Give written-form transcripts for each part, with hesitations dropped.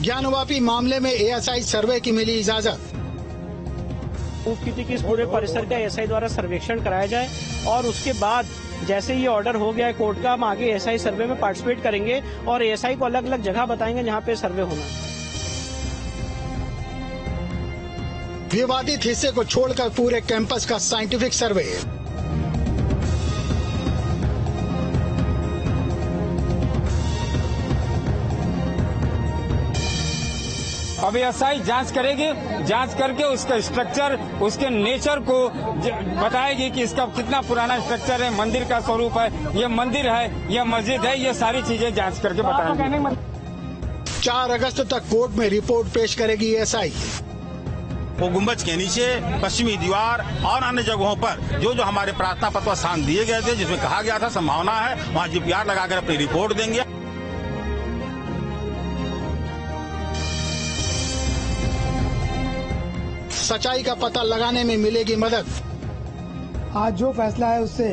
ज्ञानवापी मामले में एएसआई सर्वे की मिली इजाजत। की इस पूरे परिसर का एएसआई द्वारा सर्वेक्षण कराया जाए और उसके बाद जैसे ये ऑर्डर हो गया है कोर्ट का, हम आगे एएसआई सर्वे में पार्टिसिपेट करेंगे और एएसआई को अलग अलग जगह बताएंगे जहां पे सर्वे होना। विवादित हिस्से को छोड़कर पूरे कैंपस का साइंटिफिक सर्वे। अब एएसआई जांच करेगी, जांच करके उसका स्ट्रक्चर, उसके नेचर को बताएगी कि इसका कितना पुराना स्ट्रक्चर है, मंदिर का स्वरूप है, ये मंदिर है, ये मस्जिद है, ये सारी चीजें जांच करके बताएंगे। 4 अगस्त तक कोर्ट में रिपोर्ट पेश करेगी एएसआई। वो गुम्बज के नीचे, पश्चिमी दीवार और अन्य जगहों पर जो हमारे प्रार्थना पत्र स्थान दिए गए थे, जिसमें कहा गया था संभावना है, वहाँ जीपीआर लगाकर अपनी रिपोर्ट देंगे। सच्चाई का पता लगाने में मिलेगी मदद। आज जो फैसला है उससे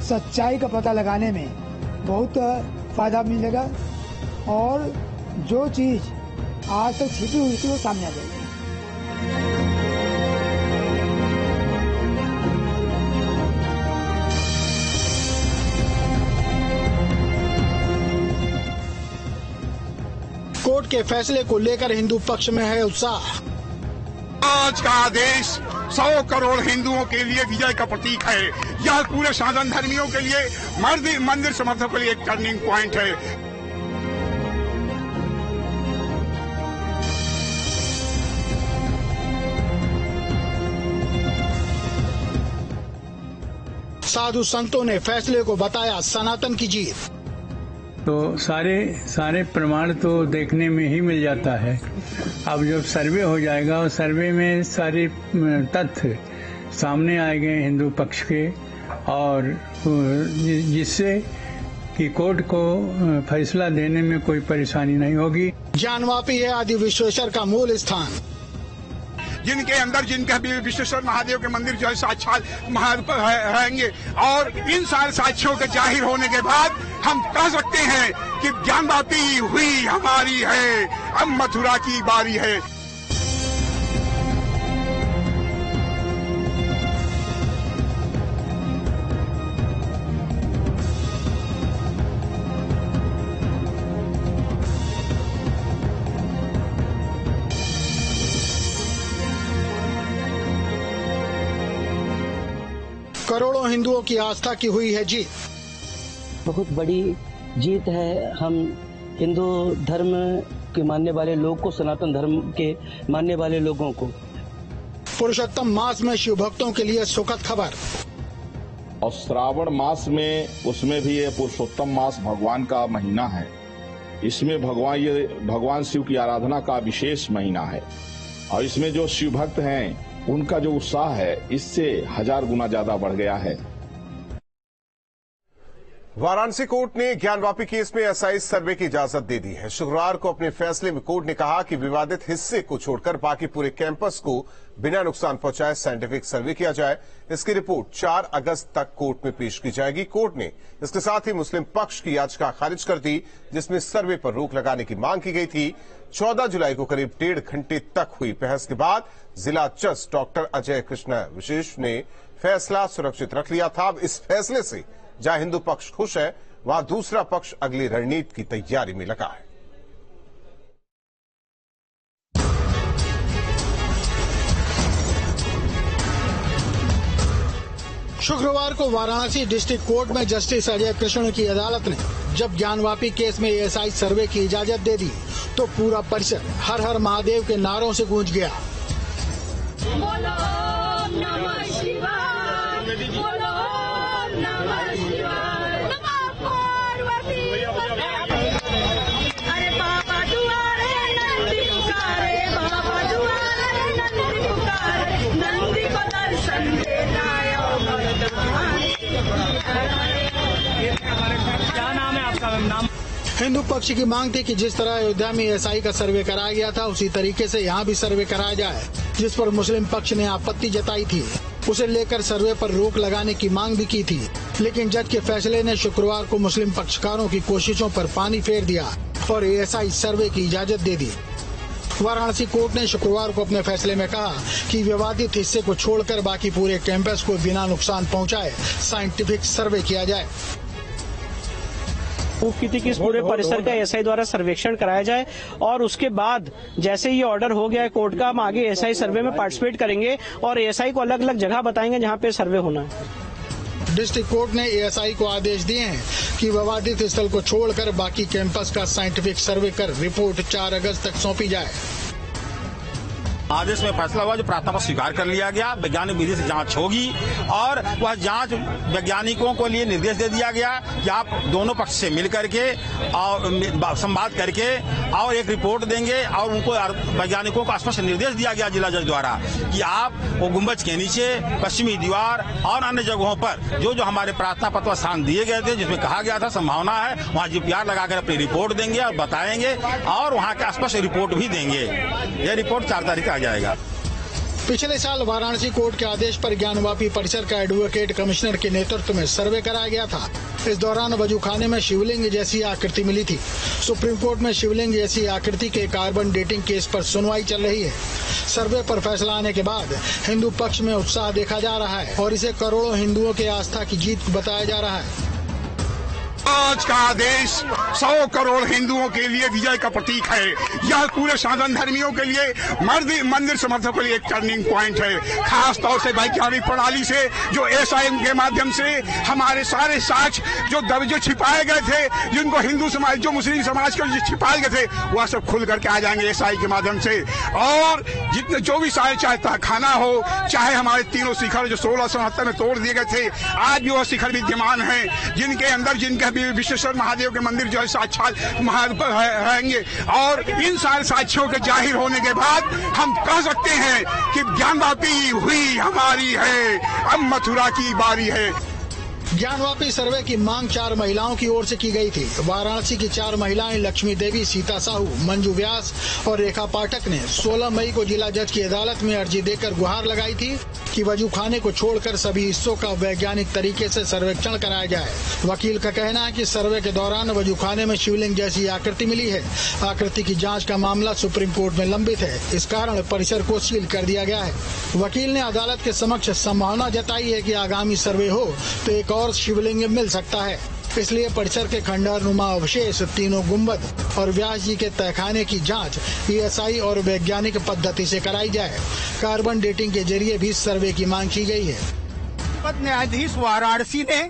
सच्चाई का पता लगाने में बहुत फायदा मिलेगा और जो चीज आज तक छिपी हुई थी वो सामने आ जाएगी। कोर्ट के फैसले को लेकर हिंदू पक्ष में है उत्साह। आज का आदेश 100 करोड़ हिंदुओं के लिए विजय का प्रतीक है। यह पूरे सनातन धर्मियों के लिए, मंदिर समर्थकों के लिए एक टर्निंग पॉइंट है। साधु संतों ने फैसले को बताया सनातन की जीत। तो सारे प्रमाण तो देखने में ही मिल जाता है। अब जब सर्वे हो जाएगा और सर्वे में सारे तथ्य सामने आएंगे हिंदू पक्ष के, और जिससे कि कोर्ट को फैसला देने में कोई परेशानी नहीं होगी। ज्ञानवापी है आदि विश्वेश्वर का मूल स्थान, जिनके अंदर जिनके विश्वेश्वर महादेव के मंदिर जो है साक्षात रहेंगे, और इन सारे साक्ष्यों के जाहिर होने के बाद हम कह सकते हैं कि ज्ञानवापी हुई हमारी है, अब मथुरा की बारी है। करोड़ों हिंदुओं की आस्था की हुई है जीत। बहुत बड़ी जीत है। हम हिंदू धर्म के मानने वाले लोग को, सनातन धर्म के मानने वाले लोगों को। पुरुषोत्तम मास में शिव भक्तों के लिए सुखद खबर। और श्रावण मास में, उसमें भी ये पुरुषोत्तम मास भगवान का महीना है। इसमें भगवान शिव की आराधना का विशेष महीना है, और इसमें जो शिव भक्त हैं उनका जो उत्साह है इससे 1000 गुना ज्यादा बढ़ गया है। वाराणसी कोर्ट ने ज्ञानवापी केस में एएसआई सर्वे की इजाजत दे दी है। शुक्रवार को अपने फैसले में कोर्ट ने कहा कि विवादित हिस्से को छोड़कर बाकी पूरे कैंपस को बिना नुकसान पहुंचाए साइंटिफिक सर्वे किया जाए। इसकी रिपोर्ट 4 अगस्त तक कोर्ट में पेश की जाएगी। कोर्ट ने इसके साथ ही मुस्लिम पक्ष की याचिका खारिज कर दी, जिसमें सर्वे पर रोक लगाने की मांग की गई थी। 14 जुलाई को करीब 1.5 घंटे तक हुई बहस के बाद जिला जज डॉक्टर अजय कृष्ण विशेष ने फैसला सुरक्षित रख लिया था। अब इस फैसले से जहां हिंदू पक्ष खुश है, वहां दूसरा पक्ष अगली रणनीति की तैयारी में लगा है। शुक्रवार को वाराणसी डिस्ट्रिक्ट कोर्ट में जस्टिस अजय कृष्ण की अदालत ने जब ज्ञानवापी केस में एएसआई सर्वे की इजाजत दे दी तो पूरा परिसर हर हर महादेव के नारों से गूंज गया। क्या नाम है आपका? नाम हिंदू पक्ष की मांग थी कि जिस तरह अयोध्या में एएसआई का सर्वे कराया गया था उसी तरीके से यहाँ भी सर्वे कराया जाए, जिस पर मुस्लिम पक्ष ने आपत्ति जताई थी। उसे लेकर सर्वे पर रोक लगाने की मांग भी की थी, लेकिन जज के फैसले ने शुक्रवार को मुस्लिम पक्षकारों की कोशिशों पर पानी फेर दिया और एएसआई सर्वे की इजाजत दे दी। वाराणसी कोर्ट ने शुक्रवार को अपने फैसले में कहा कि विवादित हिस्से को छोड़कर बाकी पूरे कैंपस को बिना नुकसान पहुंचाए साइंटिफिक सर्वे किया जाए। की थी कि इस पूरे परिसर का एसआई द्वारा सर्वेक्षण कराया जाए और उसके बाद जैसे ये ऑर्डर हो गया है कोर्ट का, हम आगे एसआई सर्वे में पार्टिसिपेट करेंगे और एसआई को अलग अलग जगह बताएंगे जहां पे सर्वे होना है। डिस्ट्रिक्ट कोर्ट ने एएसआई को आदेश दिए हैं कि विवादित स्थल को छोड़कर बाकी कैंपस का साइंटिफिक सर्वे कर रिपोर्ट 4 अगस्त तक सौंपी जाए। आदेश में फैसला हुआ जो प्रार्थना पर स्वीकार कर लिया गया, वैज्ञानिक विधि से जांच होगी और वह जांच वैज्ञानिकों को लिए निर्देश दे दिया गया कि आप दोनों पक्ष से मिल करके और संवाद करके और एक रिपोर्ट देंगे और उनको वैज्ञानिकों को स्पष्ट निर्देश दिया गया जिला जज द्वारा कि आप वो गुम्बज के नीचे पश्चिमी दीवार और अन्य जगहों पर जो जो हमारे प्रार्थना पत्र स्थान दिए गए थे जिसमें कहा गया था संभावना है वहाँ जीपीआर लगाकर अपनी रिपोर्ट देंगे और बताएंगे और वहाँ का स्पष्ट रिपोर्ट भी देंगे। यह रिपोर्ट 4 तारीख आ जाएगा। पिछले साल वाराणसी कोर्ट के आदेश पर ज्ञानवापी परिसर का एडवोकेट कमिश्नर के नेतृत्व में सर्वे कराया गया था। इस दौरान वजूखाने में शिवलिंग जैसी आकृति मिली थी। सुप्रीम कोर्ट में शिवलिंग जैसी आकृति के कार्बन डेटिंग केस पर सुनवाई चल रही है। सर्वे पर फैसला आने के बाद हिंदू पक्ष में उत्साह देखा जा रहा है और इसे करोड़ों हिंदुओं के आस्था की जीत बताया जा रहा है। आज का आदेश 100 करोड़ हिंदुओं के लिए विजय का प्रतीक है। यह पूरे सनातन धर्मियों के लिए मंदिर समर्थकों के लिए एक टर्निंग पॉइंट है। खास तौर से वैज्ञानिक प्रणाली से जो एसआईएम के माध्यम से हमारे सारे साक्ष्य जो छिपाए गए थे, जिनको हिंदू समाज जो मुस्लिम समाज के छिपाए गए थे, वह सब खुल करके आ जाएंगे एसआई के माध्यम से। और जितने जो भी चाहे खाना हो, चाहे हमारे तीनों शिखर जो 1669 में तोड़ दिए गए थे, आज भी वह शिखर विद्यमान है, जिनके अंदर जिनके विश्वेश्वर महादेव के मंदिर जो है साक्षात रहेंगे। और इन सारे साक्ष्यों के जाहिर होने के बाद हम कह सकते हैं कि ज्ञानवापी हुई हमारी है, अब मथुरा की बारी है। ज्ञानवापी सर्वे की मांग 4 महिलाओं की ओर से की गई थी। वाराणसी की 4 महिलाएं लक्ष्मी देवी, सीता साहू, मंजू व्यास और रेखा पाठक ने 16 मई को जिला जज की अदालत में अर्जी देकर गुहार लगाई थी कि वजूखाने को छोड़कर सभी हिस्सों का वैज्ञानिक तरीके से सर्वेक्षण कराया जाए। वकील का कहना है कि सर्वे के दौरान वजूखाने में शिवलिंग जैसी आकृति मिली है। आकृति की जांच का मामला सुप्रीम कोर्ट में लंबित है, इस कारण परिसर को सील कर दिया गया है। वकील ने अदालत के समक्ष संभावना जताई है कि आगामी सर्वे हो तो एक और शिवलिंग मिल सकता है, इसलिए परिसर के खंडहरनुमा अवशेष, तीनों गुंबद और व्यास जी के तहखाने की जांच एएसआई और वैज्ञानिक पद्धति से कराई जाए। कार्बन डेटिंग के जरिए भी सर्वे की मांग की गई है। न्यायाधीश वाराणसी ने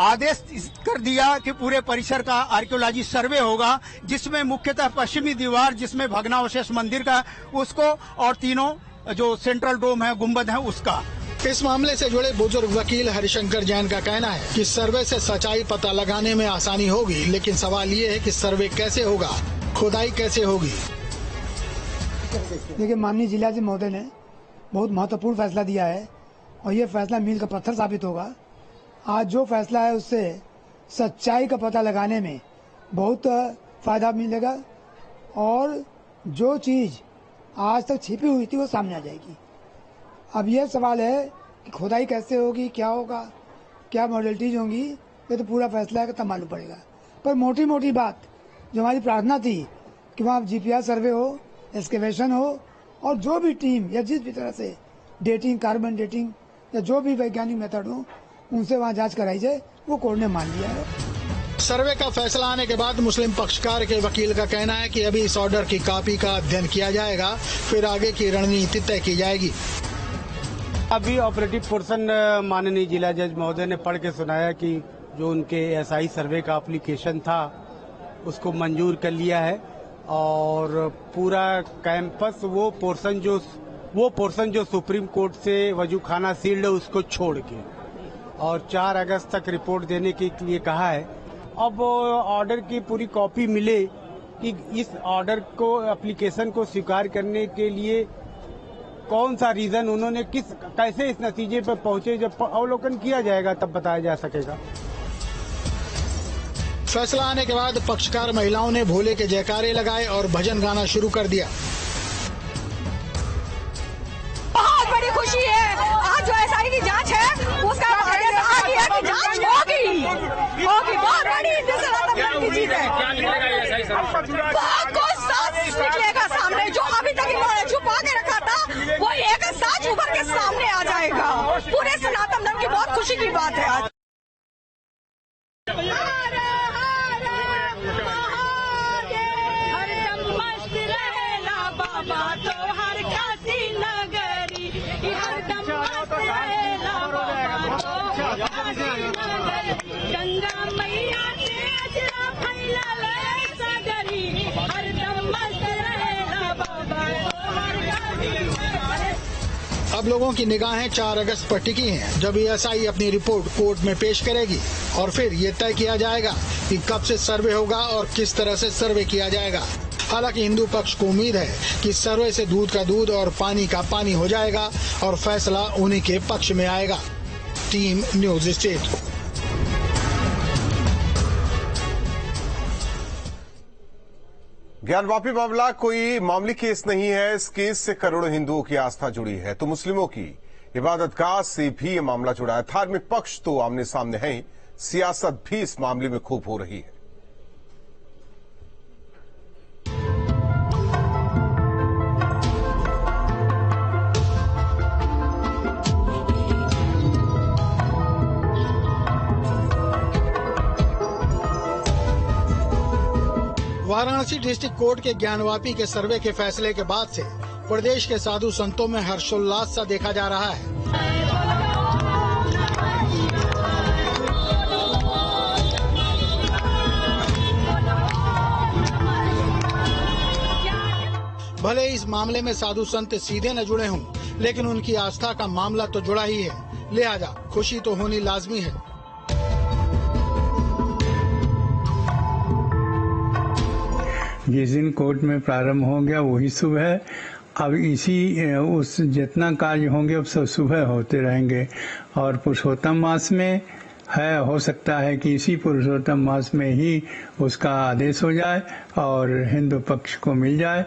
आदेश कर दिया कि पूरे परिसर का आर्कियोलॉजी सर्वे होगा, जिसमें मुख्यतः पश्चिमी दीवार जिसमें भग्नावशेष मंदिर का उसको और तीनों जो सेंट्रल डोम है गुंबद है उसका। इस मामले से जुड़े बुजुर्ग वकील हरिशंकर जैन का कहना है कि सर्वे से सच्चाई पता लगाने में आसानी होगी, लेकिन सवाल ये है कि सर्वे कैसे होगा, खुदाई कैसे होगी। देखिए, माननीय जिला जज महोदय ने बहुत महत्वपूर्ण फैसला दिया है और ये फैसला मील का पत्थर साबित होगा। आज जो फैसला है उससे सच्चाई का पता लगाने में बहुत फायदा मिलेगा और जो चीज आज तक छिपी हुई थी वो सामने आ जाएगी। अब यह सवाल है कि खुदाई कैसे होगी, क्या होगा, क्या मॉडलिटीज होंगी, ये तो पूरा फैसला है तब मालूम पड़ेगा। पर मोटी मोटी बात जो हमारी प्रार्थना थी कि वहाँ जीपीआर सर्वे हो, एक्सकेवेशन हो और जो भी टीम या जिस भी तरह से डेटिंग, कार्बन डेटिंग या जो भी वैज्ञानिक मेथड हो उनसे वहाँ जांच कराई जाए, वो कोर्ट ने मान लिया है। सर्वे का फैसला आने के बाद मुस्लिम पक्षकार के वकील का कहना है कि अभी इस ऑर्डर की कॉपी का अध्ययन किया जाएगा, फिर आगे की रणनीति तय की जाएगी। अभी ऑपरेटिव पोर्शन माननीय जिला जज महोदय ने पढ़ के सुनाया कि जो उनके एसआई सर्वे का एप्लीकेशन था उसको मंजूर कर लिया है और पूरा कैंपस वो पोर्शन जो सुप्रीम कोर्ट से वजूखाना सील्ड है उसको छोड़ के और 4 अगस्त तक रिपोर्ट देने के लिए कहा है। अब ऑर्डर की पूरी कॉपी मिले कि इस ऑर्डर को एप्लीकेशन को स्वीकार करने के लिए कौन सा रीजन उन्होंने कैसे इस नतीजे पर पहुंचे, जब अवलोकन किया जाएगा तब बताया जा सकेगा। फैसला आने के बाद पक्षकार महिलाओं ने भोले के जयकारे लगाए और भजन गाना शुरू कर दिया। बहुत बड़ी खुशी है, आज जो एसआई की जांच है उसका आदेश आ गया कि जांच होगी। बहुत बड़ी जीत है। बहुत कुछ साफ अब लोगों की निगाहें 4 अगस्त पर टिकी हैं, जब एएसआई अपनी रिपोर्ट कोर्ट में पेश करेगी और फिर ये तय किया जाएगा कि कब से सर्वे होगा और किस तरह से सर्वे किया जाएगा। हालांकि हिंदू पक्ष को उम्मीद है कि सर्वे से दूध का दूध और पानी का पानी हो जाएगा और फैसला उन्हीं के पक्ष में आएगा। Team news state. ज्ञानवापी मामला कोई मामूली केस नहीं है। इस केस से करोड़ों हिंदुओं की आस्था जुड़ी है, तो मुस्लिमों की इबादतगाह से भी ये मामला जुड़ा है। धार्मिक पक्ष तो आमने सामने है, सियासत भी इस मामले में खूब हो रही है। वाराणसी डिस्ट्रिक्ट कोर्ट के ज्ञानवापी के सर्वे के फैसले के बाद से प्रदेश के साधु संतों में हर्षोल्लास सा देखा जा रहा है। भले इस मामले में साधु संत सीधे न जुड़े हों, लेकिन उनकी आस्था का मामला तो जुड़ा ही है, लिहाजा खुशी तो होनी लाजमी है। जिस दिन कोर्ट में प्रारंभ हो गया वही शुभ है। अब उस जितना कार्य होंगे अब सब सुबह होते रहेंगे और पुरुषोत्तम मास में है, हो सकता है कि इसी पुरुषोत्तम मास में ही उसका आदेश हो जाए और हिंदू पक्ष को मिल जाए।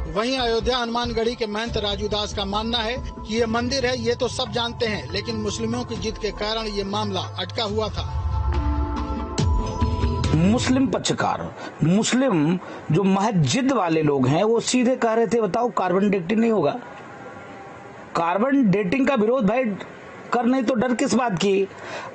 वहीं अयोध्या हनुमानगढ़ी के महंत राजू दास का मानना है कि ये मंदिर है ये तो सब जानते हैं, लेकिन मुस्लिमों की जिद के कारण ये मामला अटका हुआ था। मुस्लिम पक्षकार, मुस्लिम जो महज जिद वाले लोग हैं वो सीधे कह रहे थे, बताओ कार्बन डेटिंग नहीं होगा। कार्बन डेटिंग का विरोध भाई कर नहीं तो डर किस बात की?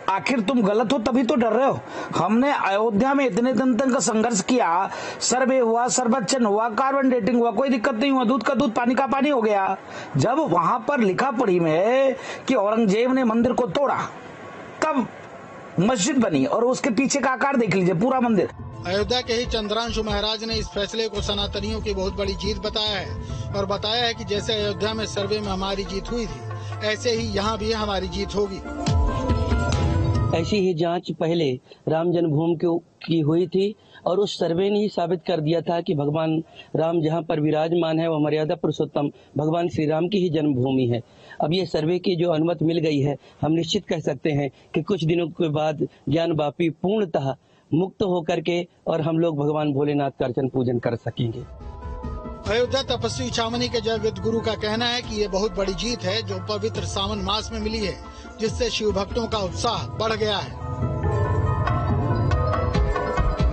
आखिर तुम गलत हो तभी तो डर रहे हो। हमने अयोध्या में इतने दिन तक संघर्ष किया, सर्वे हुआ, सर्वेक्षण हुआ, कार्बन डेटिंग हुआ, कोई दिक्कत नहीं हुआ, दूध का दूध पानी का पानी हो गया। जब वहां पर लिखा पढ़ी में कि औरंगजेब ने मंदिर को तोड़ा तब मस्जिद बनी और उसके पीछे का आकार देख लीजिए, पूरा मंदिर। अयोध्या के ही चंद्रांशु महाराज ने इस फैसले को सनातनियों की बहुत बड़ी जीत बताया है और बताया है कि जैसे अयोध्या में सर्वे में हमारी जीत हुई थी, ऐसे ही यहाँ भी हमारी जीत होगी। ऐसी ही जांच पहले राम जन्मभूमि की हुई थी और उस सर्वे ने ही साबित कर दिया था कि भगवान राम जहाँ पर विराजमान है वो मर्यादा पुरुषोत्तम भगवान श्री राम की ही जन्मभूमि है। अब ये सर्वे की जो अनुमति मिल गई है, हम निश्चित कह सकते हैं कि कुछ दिनों के बाद ज्ञानवापी पूर्णतः मुक्त होकर के और हम लोग भगवान भोलेनाथ का अर्चन पूजन कर सकेंगे। अयोध्या तपस्वी छावनी के जगत गुरु का कहना है कि ये बहुत बड़ी जीत है जो पवित्र सावन मास में मिली है, जिससे शिव भक्तों का उत्साह बढ़ गया है।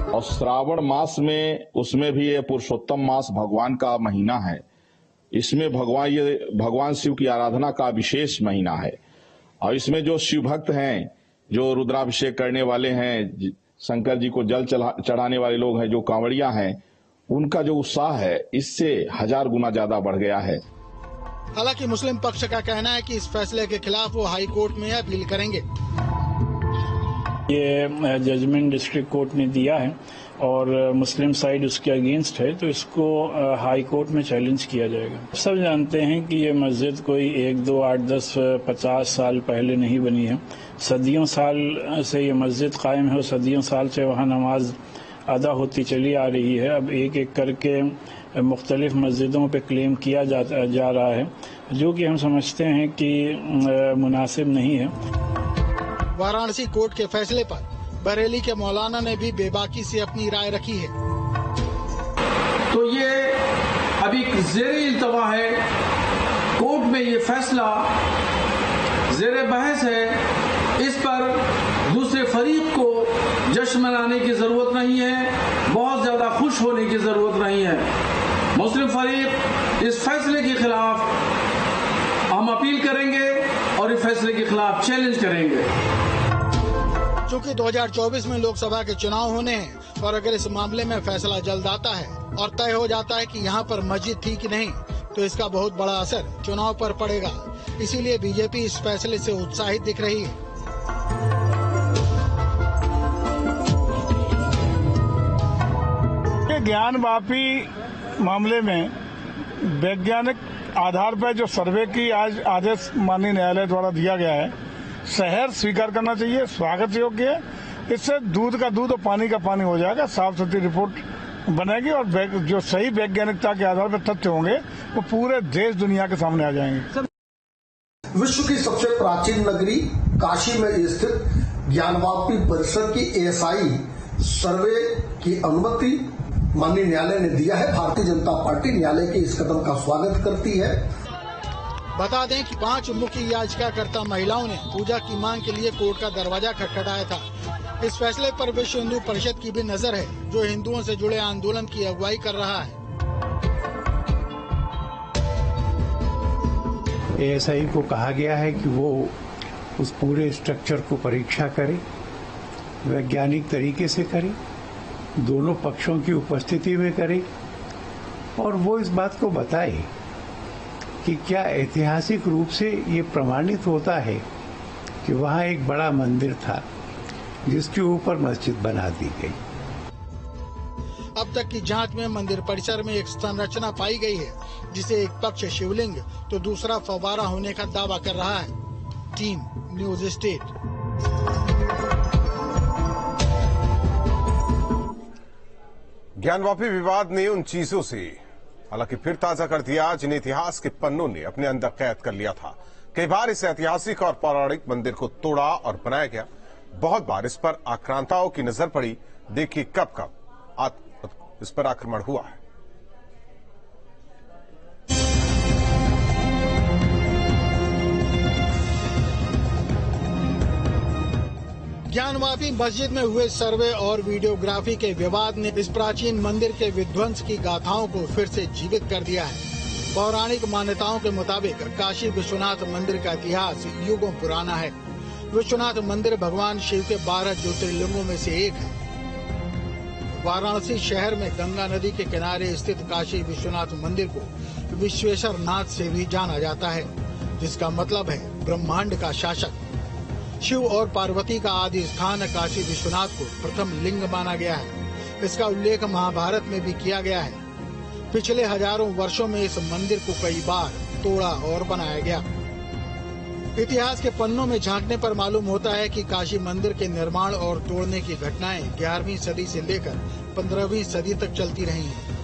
और श्रावण मास में उसमें भी ये पुरुषोत्तम मास भगवान का महीना है। इसमें भगवान शिव की आराधना का विशेष महीना है और इसमें जो शिव भक्त हैं, जो रुद्राभिषेक करने वाले हैं, शंकर जी को जल चढ़ाने वाले लोग हैं, जो कांवड़िया हैं, उनका जो उत्साह है इससे 1000 गुना ज्यादा बढ़ गया है। हालांकि मुस्लिम पक्ष का कहना है कि इस फैसले के खिलाफ वो हाई कोर्ट में अपील करेंगे। ये जजमेंट डिस्ट्रिक्ट कोर्ट ने दिया है और मुस्लिम साइड उसके अगेंस्ट है, तो इसको हाई कोर्ट में चैलेंज किया जाएगा। सब जानते हैं कि ये मस्जिद कोई 1, 2, 8, 10, 50 साल पहले नहीं बनी है। सदियों साल से ये मस्जिद कायम है और सदियों साल से वहाँ नमाज अदा होती चली आ रही है। अब एक एक करके मुख्तलिफ मस्जिदों पे क्लेम किया जा रहा है, जो कि हम समझते हैं कि मुनासिब नहीं है। वाराणसी कोर्ट के फैसले पर बरेली के मौलाना ने भी बेबाकी से अपनी राय रखी है। तो ये अभी ज़ेरे इल्तवा है, कोर्ट में ये फैसला ज़ेरे बहस है। इस पर दूसरे फरीक को जश्न मनाने की जरूरत नहीं है, बहुत ज्यादा खुश होने की जरूरत नहीं है। मुस्लिम फरीक इस फैसले के खिलाफ हम अपील करेंगे और इस फैसले के खिलाफ चैलेंज करेंगे। चूंकि 2024 में लोकसभा के चुनाव होने हैं और अगर इस मामले में फैसला जल्द आता है और तय हो जाता है कि यहाँ पर मस्जिद थी कि नहीं, तो इसका बहुत बड़ा असर चुनाव पर पड़ेगा। इसीलिए बीजेपी इस फैसले से उत्साहित दिख रही है। ज्ञानवापी मामले में वैज्ञानिक आधार पर जो सर्वे की आज आदेश माननीय न्यायालय द्वारा दिया गया है, शहर स्वीकार करना चाहिए, स्वागत योग्य है। इससे दूध का दूध और पानी का पानी हो जाएगा, साफ सुथरी रिपोर्ट बनेगी और जो सही वैज्ञानिकता के आधार पर तथ्य होंगे वो पूरे देश दुनिया के सामने आ जाएंगे। विश्व की सबसे प्राचीन नगरी काशी में स्थित ज्ञानवापी परिसर की एएसआई सर्वे की अनुमति माननीय न्यायालय ने दिया है। भारतीय जनता पार्टी न्यायालय के इस कदम का स्वागत करती है। बता दें कि 5 मुख्य याचिकाकर्ता महिलाओं ने पूजा की मांग के लिए कोर्ट का दरवाजा खटखटाया था। इस फैसले पर विश्व हिंदू परिषद की भी नजर है, जो हिंदुओं से जुड़े आंदोलन की अगुवाई कर रहा है। एएसआई को कहा गया है कि वो उस पूरे स्ट्रक्चर को परीक्षा करे, वैज्ञानिक तरीके से करे, दोनों पक्षों की उपस्थिति में करे और वो इस बात को बताए कि क्या ऐतिहासिक रूप से ये प्रमाणित होता है कि वहाँ एक बड़ा मंदिर था जिसके ऊपर मस्जिद बना दी गई। अब तक की जांच में मंदिर परिसर में एक संरचना पाई गई है, जिसे एक पक्ष शिवलिंग तो दूसरा फव्वारा होने का दावा कर रहा है। Team news state. ज्ञानवापी विवाद ने उन चीजों से हालांकि फिर ताजा कर दिया जिन्हें इतिहास के पन्नों ने अपने अंदर कैद कर लिया था। कई बार इस ऐतिहासिक और पौराणिक मंदिर को तोड़ा और बनाया गया, बहुत बार इस पर आक्रांताओं की नजर पड़ी। देखिए कब कब इस पर आक्रमण हुआ है। ज्ञानवापी मस्जिद में हुए सर्वे और वीडियोग्राफी के विवाद ने इस प्राचीन मंदिर के विध्वंस की गाथाओं को फिर से जीवित कर दिया है। पौराणिक मान्यताओं के मुताबिक काशी विश्वनाथ मंदिर का इतिहास युगों पुराना है। विश्वनाथ मंदिर भगवान शिव के 12 ज्योतिर्लिंगों में से एक है। वाराणसी शहर में गंगा नदी के किनारे स्थित काशी विश्वनाथ मंदिर को विश्वेश्वर नाथ से भी जाना जाता है, जिसका मतलब है ब्रह्मांड का शासक। शिव और पार्वती का आदि स्थान काशी विश्वनाथ को प्रथम लिंग माना गया है। इसका उल्लेख महाभारत में भी किया गया है। पिछले हजारों वर्षों में इस मंदिर को कई बार तोड़ा और बनाया गया। इतिहास के पन्नों में झांकने पर मालूम होता है कि काशी मंदिर के निर्माण और तोड़ने की घटनाएं 11वीं सदी से लेकर 15वीं सदी तक चलती रही हैं।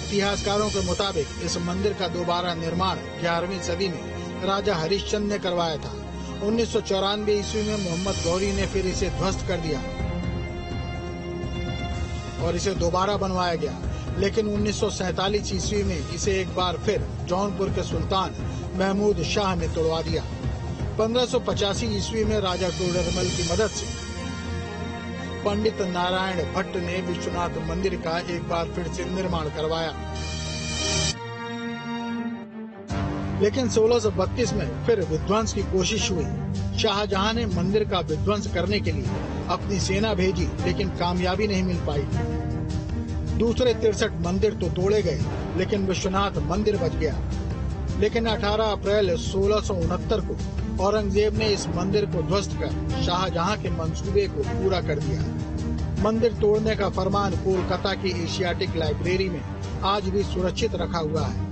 इतिहासकारों के मुताबिक इस मंदिर का दोबारा निर्माण 11वीं सदी में राजा हरिश्चंद्र ने करवाया था। 1994 ईस्वी में मोहम्मद गौरी ने फिर इसे ध्वस्त कर दिया और इसे दोबारा बनवाया गया, लेकिन 1947 ईस्वी में इसे एक बार फिर जौनपुर के सुल्तान महमूद शाह ने तोड़वा दिया। 1585 ईस्वी में राजा टोडरमल की मदद से पंडित नारायण भट्ट ने विश्वनाथ मंदिर का एक बार फिर से निर्माण करवाया, लेकिन 1632 में फिर विध्वंस की कोशिश हुई। शाहजहां ने मंदिर का विध्वंस करने के लिए अपनी सेना भेजी, लेकिन कामयाबी नहीं मिल पाई। दूसरे 63 मंदिर तो तोड़े गए, लेकिन विश्वनाथ मंदिर बच गया। लेकिन 18 अप्रैल 1669 को औरंगजेब ने इस मंदिर को ध्वस्त कर शाहजहां के मंसूबे को पूरा कर दिया। मंदिर तोड़ने का फरमान कोलकाता की एशियाटिक लाइब्रेरी में आज भी सुरक्षित रखा हुआ है।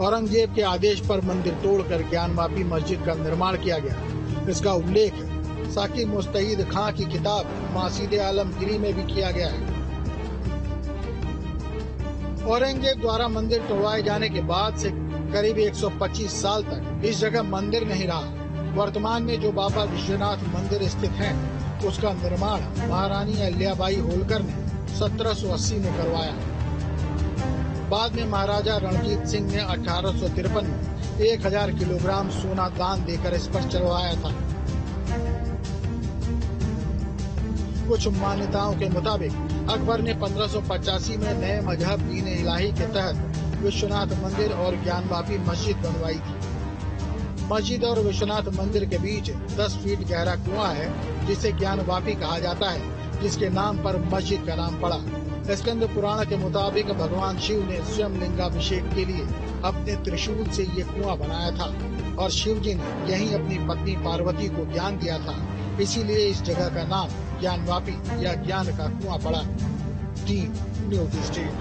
औरंगजेब के आदेश पर मंदिर तोड़कर ज्ञानवापी मस्जिद का निर्माण किया गया। इसका उल्लेख साकिब मुस्तईद खां की किताब मासीदे आलमगीरी में भी किया गया है। औरंगजेब द्वारा मंदिर तोड़वाए जाने के बाद से करीब 125 साल तक इस जगह मंदिर नहीं रहा। वर्तमान में जो बाबा विश्वनाथ मंदिर स्थित है, उसका निर्माण महारानी अहिल्याबाई होलकर ने 1780 में करवाया। बाद में महाराजा रणजीत सिंह ने 1853 में 1000 किलोग्राम सोना दान देकर इस पर चढ़वाया था। कुछ मान्यताओं के मुताबिक अकबर ने 1585 में नए मजहब दीन इलाही के तहत विश्वनाथ मंदिर और ज्ञानवापी मस्जिद बनवाई थी। मस्जिद और विश्वनाथ मंदिर के बीच 10 फीट गहरा कुआं है, जिसे ज्ञानवापी कहा जाता है, जिसके नाम पर मस्जिद का नाम पड़ा। स्कंद पुराण के मुताबिक भगवान शिव ने स्वयं लिंगाभिषेक के लिए अपने त्रिशूल से ये कुआं बनाया था और शिव जी ने यहीं अपनी पत्नी पार्वती को ज्ञान दिया था। इसीलिए इस जगह का नाम ज्ञानवापी या ज्ञान का कुआं पड़ा। Team news state.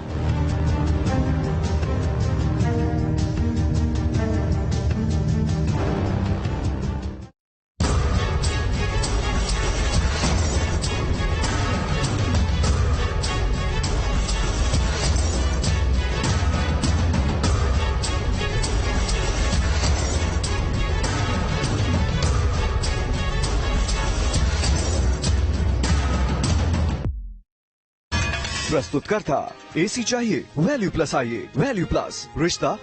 प्रस्तुत करता। एसी चाहिए वैल्यू प्लस आइए। वैल्यू प्लस, रिश्ता